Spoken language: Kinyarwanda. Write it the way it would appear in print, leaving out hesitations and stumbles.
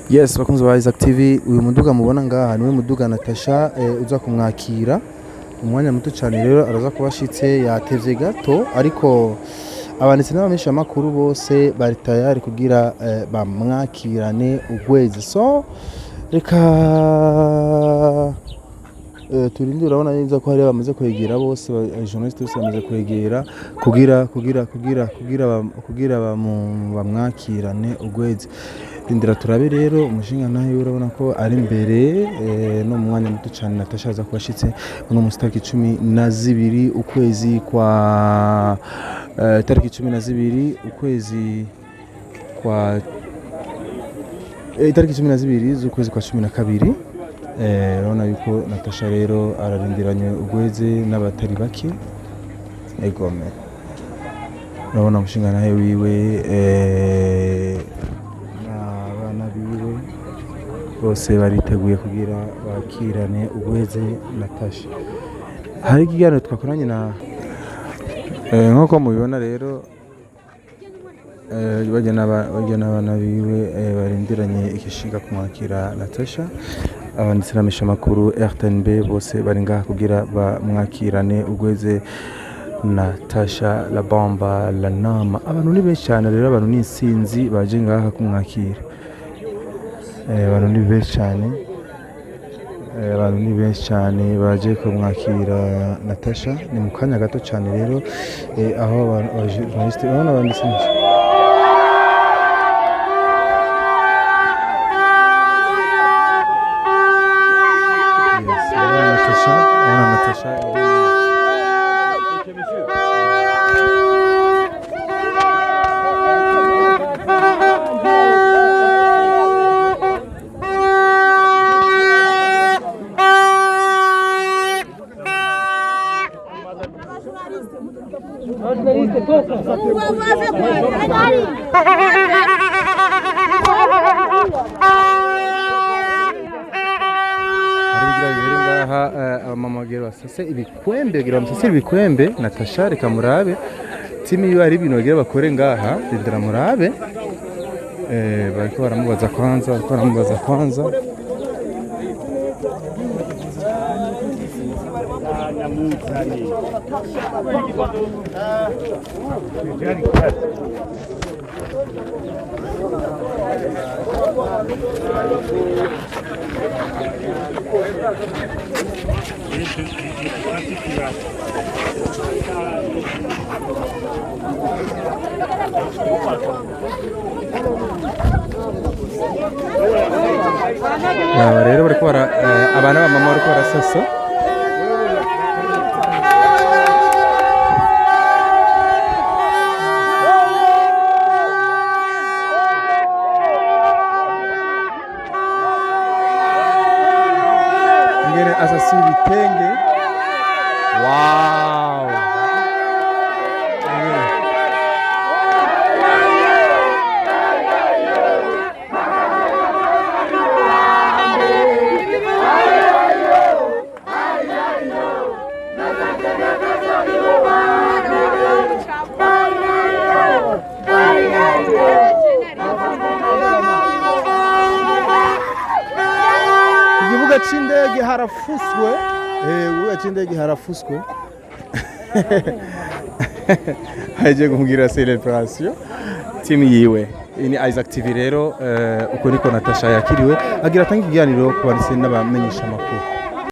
Yes, bakunze ba Isaac TV. Uyu muduga mubona ngaha niwe muduga Natasha uza kumwakira umwanya muto cyane, rero araza kubashitse yatevye gato, ariko abanditsi n'abamisha makuru bose bari tayari kugira bamwakirane ugwezi. So reka turinde, urabona neza ko hari bamaze kwegera bose, journalist bose bamaze kwegera kugira bamwakirane ugwezi. Indira turabe rero umushinga nayo urabona ko ari imbere no mu mwanya muto cyane. Natasha aza kubashitse no mu tariki 12 ukwezi kwa tariki 12 ukwezi kwa tariki 12 z'ukwezi kwa 12. Urabona yuko Natasha rero ararindiranye ugweze n'abatari bake. Egome urabona umushinga nayo wiwe bose bariteguye kugira bakirane ugweze Natasha. Hari ikiganiro twakoranye na nk'uko mubibona rero bajyana abana biwe barindiranye igishinga kumwakira Natasha. Abanditsi n'abamisha makuru RTNB bose bari ngaha kugira bamwakirane ugweze Natasha la bomba la nama. Abantu ni benshi cyane rero, abantu ni insinzi baje ngaha kumwakira. Abantu ni benshi cyane baje kumwakira Natasha. Ni mu kanya gato cyane rero aho journalist urabona abanditsi Natasha sase Ibikwembe gira musase Ibikwembe Natasha reka murabe timi yo ari ibintu bagira bakore ngaha, rindira murabe bariko baramubaza kwanza rero bariko abana ba mama bariko barasasa. Ngene asasi bitenge. Wow. Kukibuga c'indege harafuswe. Kukibuga c'indege harafuswe. Haje kumbwira celebration team yiwe. Ini Isaac TV rero uko niko Natasha yakiriwe agira tangi ikiganiro ku banditsi n'abamenyesha makuru.